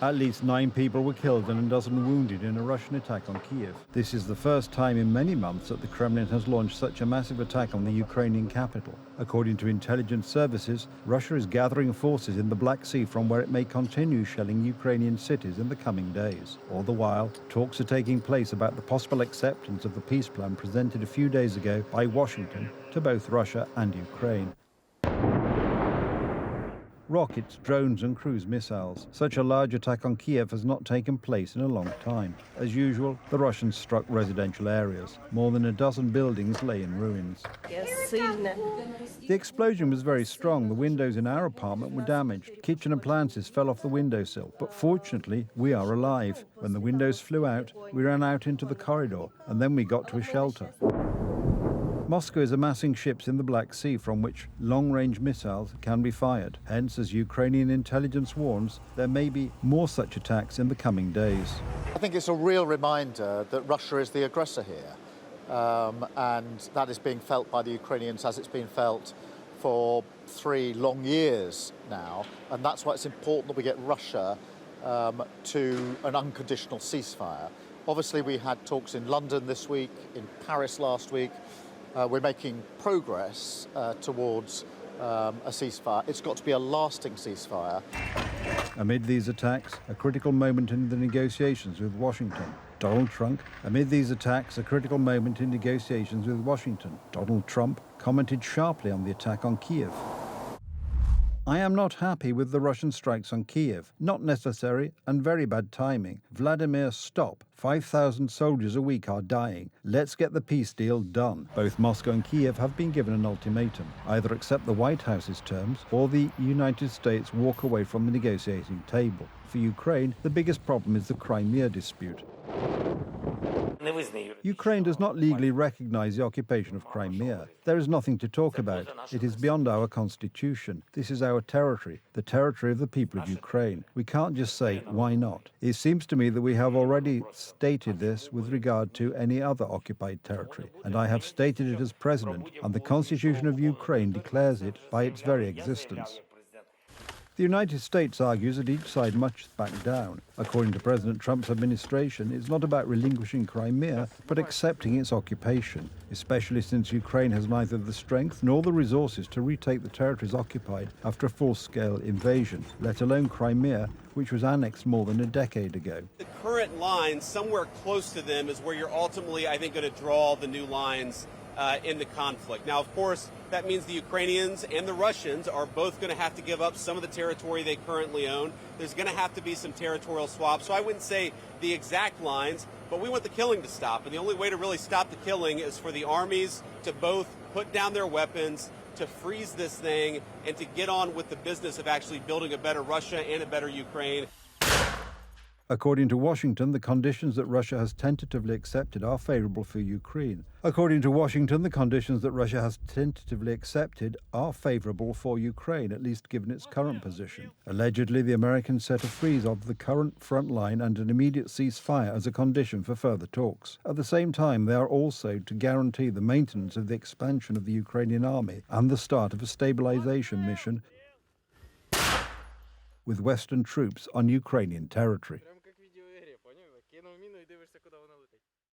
At least 9 people were killed and a dozen wounded in a Russian attack on Kyiv. This is the first time in many months that the Kremlin has launched such a massive attack on the Ukrainian capital. According to intelligence services, Russia is gathering forces in the Black Sea from where it may continue shelling Ukrainian cities in the coming days. All the while, talks are taking place about the possible acceptance of the peace plan presented a few days ago by Washington to both Russia and Ukraine. Rockets, drones and cruise missiles. Such a large attack on Kyiv has not taken place in a long time. As usual, the Russians struck residential areas. More than a dozen buildings lay in ruins. The explosion was very strong. The windows in our apartment were damaged. Kitchen appliances fell off the windowsill. But fortunately, we are alive. When the windows flew out, we ran out into the corridor and then we got to a shelter. Moscow is amassing ships in the Black Sea from which long-range missiles can be fired. Hence, as Ukrainian intelligence warns, there may be more such attacks in the coming days. I think it's a real reminder that Russia is the aggressor here. And that is being felt by the Ukrainians as it's been felt for 3 long years now. And that's why it's important that we get Russia to an unconditional ceasefire. Obviously, we had talks in London this week, in Paris last week. We're making progress towards a ceasefire. It's got to be a lasting ceasefire. Amid these attacks, a critical moment in the negotiations with Washington. Donald Trump commented sharply on the attack on Kyiv. I am not happy with the Russian strikes on Kyiv. Not necessary and very bad timing. Vladimir, stop. 5,000 soldiers a week are dying. Let's get the peace deal done. Both Moscow and Kyiv have been given an ultimatum. Either accept the White House's terms or the United States walk away from the negotiating table. For Ukraine, the biggest problem is the Crimea dispute. Ukraine does not legally recognize the occupation of Crimea. There is nothing to talk about. It is beyond our constitution. This is our territory, the territory of the people of Ukraine. We can't just say, why not? It seems to me that we have already stated this with regard to any other occupied territory, and I have stated it as president, and the Constitution of Ukraine declares it by its very existence. The United States argues that each side must back down. According to President Trump's administration, it's not about relinquishing Crimea, but accepting its occupation, especially since Ukraine has neither the strength nor the resources to retake the territories occupied after a full-scale invasion, let alone Crimea, which was annexed more than a decade ago. The current line, somewhere close to them, is where you're ultimately, I think, going to draw the new lines in the conflict. Now, of course, that means the Ukrainians and the Russians are both going to have to give up some of the territory they currently own. There's going to have to be some territorial swaps. So I wouldn't say the exact lines, but we want the killing to stop. And the only way to really stop the killing is for the armies to both put down their weapons, to freeze this thing, and to get on with the business of actually building a better Russia and a better Ukraine. According to Washington, the conditions that Russia has tentatively accepted are favorable for Ukraine. According to Washington, the conditions that Russia has tentatively accepted are favorable for Ukraine, at least given its current position. Allegedly, the Americans set a freeze of the current front line and an immediate ceasefire as a condition for further talks. At the same time, they are also to guarantee the maintenance of the expansion of the Ukrainian army and the start of a stabilization mission with Western troops on Ukrainian territory.